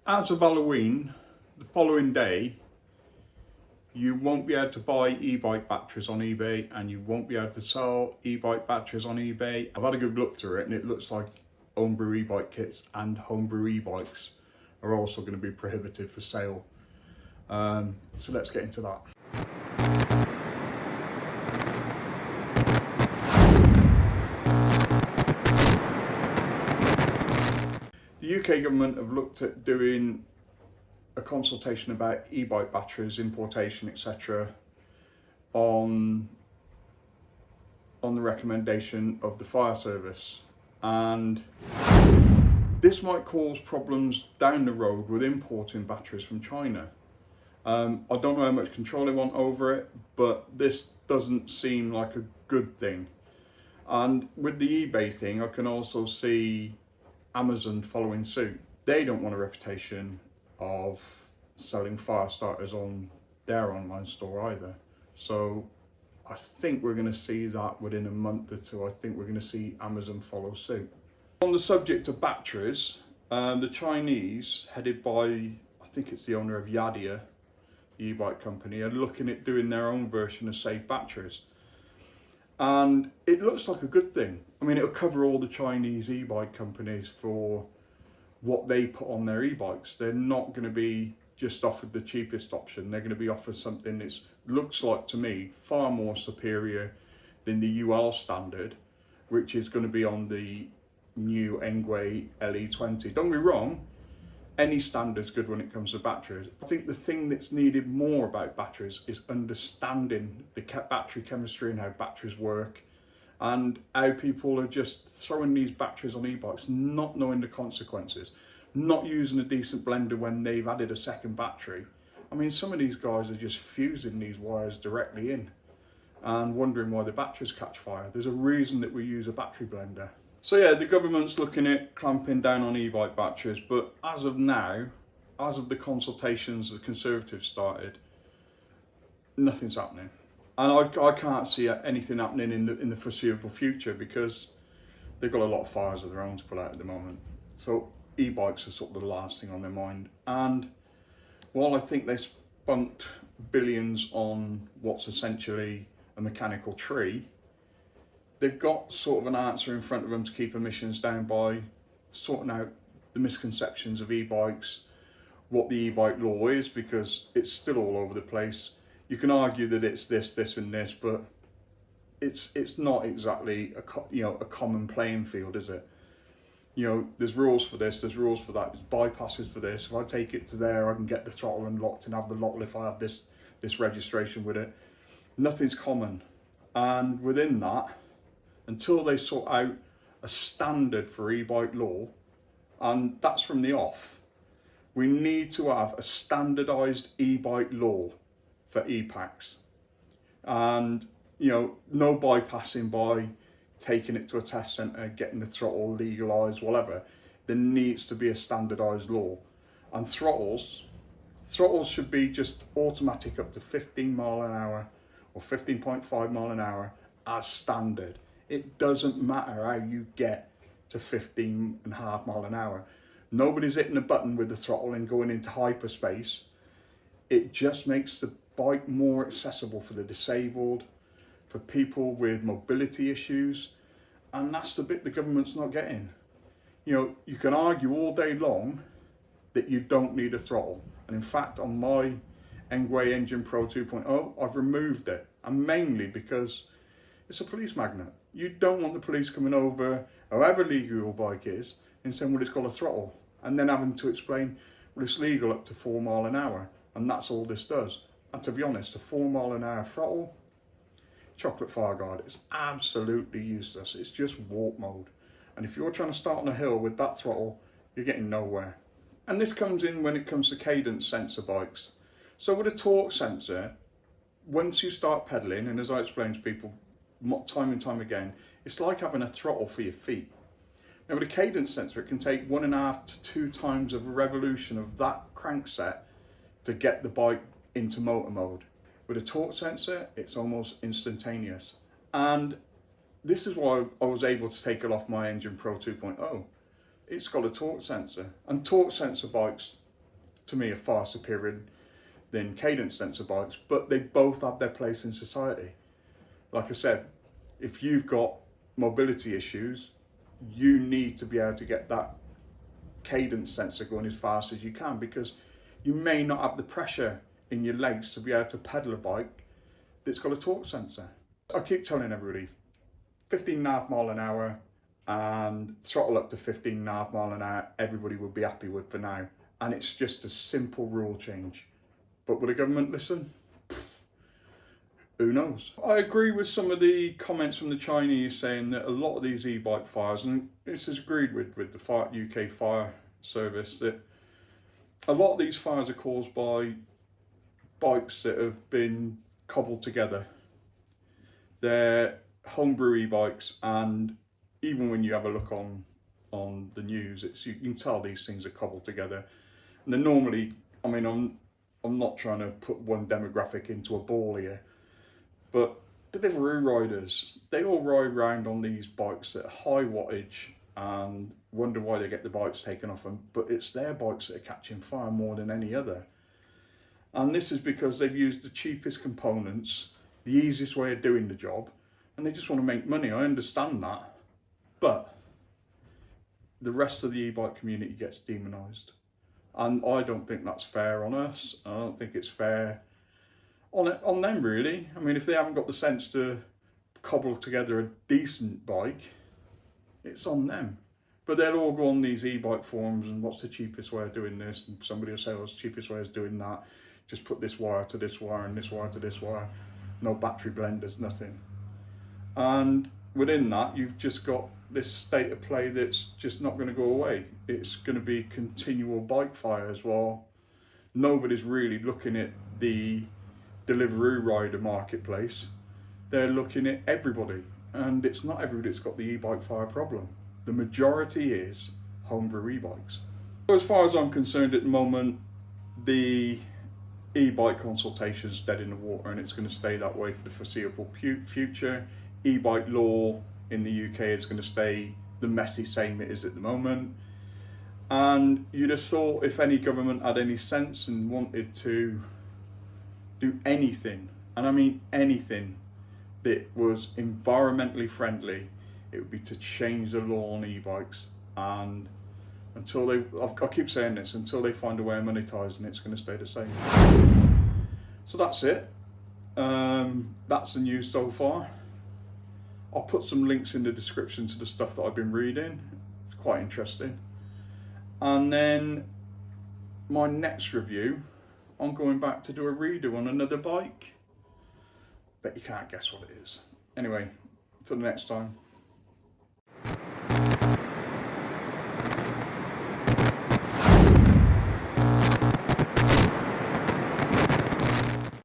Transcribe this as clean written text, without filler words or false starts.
As of Halloween, the following day, you won't be able to buy e-bike batteries on eBay, and you won't be able to sell e-bike batteries on eBay. I've had a good look through it, and it looks like homebrew e-bike kits and homebrew e-bikes are also going to be prohibited for sale. So let's get into that. The UK government have looked at doing a consultation about e-bike batteries, importation, etc. on the recommendation of the fire service, and this might cause problems down the road with importing batteries from China. I don't know how much control they want over it, but this doesn't seem like a good thing. And with the eBay thing, I can also see Amazon following suit. They don't want a reputation of selling fire starters on their online store either. So I think we're going to see that within a month or two. I think we're going to see Amazon follow suit. On the subject of batteries, the Chinese, headed by, I think it's the owner of Yadia, the e-bike company, are looking at doing their own version of safe batteries. And it looks like a good thing. I mean, it'll cover all the Chinese e-bike companies for what they put on their e-bikes. They're not going to be just offered the cheapest option. They're going to be offered something that looks like, to me, far more superior than the UL standard, which is going to be on the new Ebike LE20. Don't be wrong, any standard's good when it comes to batteries. I think the thing that's needed more about batteries is understanding the battery chemistry and how batteries work, and how people are just throwing these batteries on e-bikes, not knowing the consequences, not using a decent blender when they've added a second battery. I mean, some of these guys are just fusing these wires directly in and wondering why the batteries catch fire. There's a reason that we use a battery blender. So yeah, the government's looking at clamping down on e-bike batteries, but as of now, as of the consultations the Conservatives started, nothing's happening. And I can't see anything happening in the foreseeable future, because they've got a lot of fires of their own to put out at the moment. So e-bikes are sort of the last thing on their mind. And while I think they spunked billions on what's essentially a mechanical tree, they've got sort of an answer in front of them to keep emissions down by sorting out the misconceptions of e-bikes, what the e-bike law is, because it's still all over the place. You can argue that it's this and this, but it's not exactly a common playing field, is it? You know, there's rules for this, there's rules for that, there's bypasses for this. If I take it to there, I can get the throttle unlocked and have the lock if I have this registration with it. Nothing's common. And within that, until they sort out a standard for e-bike law, and that's from the off, we need to have a standardised e-bike law for e-packs. And, you know, no bypassing by taking it to a test centre, getting the throttle legalised, whatever. There needs to be a standardised law. And throttles should be just automatic up to 15 mile an hour or 15.5 mile an hour as standard. It doesn't matter how you get to 15.5 mile an hour. Nobody's hitting a button with the throttle and going into hyperspace. It just makes the bike more accessible for the disabled, for people with mobility issues, and that's the bit the government's not getting. You know, you can argue all day long that you don't need a throttle, and in fact on my Ebike Engine Pro 2.0 I've removed it, and mainly because it's a police magnet. You don't want the police coming over, however legal your bike is, and saying, well, it's got a throttle, and then having to explain, well, it's legal up to 4 mile an hour, and that's all this does. And to be honest, a 4 mile an hour throttle, chocolate fire guard, it's absolutely useless. It's just walk mode. And if you're trying to start on a hill with that throttle, you're getting nowhere. And this comes in when it comes to cadence sensor bikes. So with a torque sensor, once you start pedaling, and as I explain to people time and time again, it's like having a throttle for your feet. Now with a cadence sensor, it can take 1.5 to 2 times of a revolution of that crankset to get the bike into motor mode. With a torque sensor, it's almost instantaneous. And this is why I was able to take it off my Engine Pro 2.0. It's got a torque sensor. And torque sensor bikes to me, are far superior than cadence sensor bikes, but they both have their place in society. Like I said, if you've got mobility issues, you need to be able to get that cadence sensor going as fast as you can, because you may not have the pressure in your legs to be able to pedal a bike that's got a torque sensor. I keep telling everybody, 15.5 mile an hour and throttle up to 15.5 mile an hour, everybody would be happy with for now. And it's just a simple rule change. But will the government listen? Who knows? I agree with some of the comments from the Chinese saying that a lot of these e-bike fires, and this is agreed with the UK Fire Service, that a lot of these fires are caused by bikes that have been cobbled together. They're homebrew e-bikes, and even when you have a look on the news, you can tell these things are cobbled together. And they're normally, I mean, I'm not trying to put one demographic into a ball here, but delivery riders, they all ride around on these bikes that are high wattage and wonder why they get the bikes taken off them, but it's their bikes that are catching fire more than any other. And this is because they've used the cheapest components, the easiest way of doing the job, and they just want to make money. I understand that, but the rest of the e-bike community gets demonised. And I don't think that's fair on us. I don't think it's fair on them, really. I mean, if they haven't got the sense to cobble together a decent bike, it's on them. But they'll all go on these e-bike forums and what's the cheapest way of doing this? And somebody will say, what's the cheapest way of doing that? Just put this wire to this wire and this wire to this wire. No battery blenders, nothing. And within that, you've just got this state of play that's just not going to go away. It's going to be continual bike fires while nobody's really looking at the delivery rider marketplace. They're looking at everybody, and it's not everybody that's got the e-bike fire problem. The majority is homebrew e-bikes. So as far as I'm concerned at the moment, the e-bike consultation is dead in the water, and it's going to stay that way for the foreseeable future. E-bike law in the UK is going to stay the messy same it is at the moment. And you'd have thought if any government had any sense and wanted to do anything, and I mean anything, that was environmentally friendly, it would be to change the law on e-bikes. And until I keep saying this, until they find a way of monetizing it, it's going to stay the same. So that's it. That's the news so far. I'll put some links in the description to the stuff that I've been reading. It's quite interesting. And then my next review, I'm going back to do a redo on another bike. Bet you can't guess what it is. Anyway, until the next time.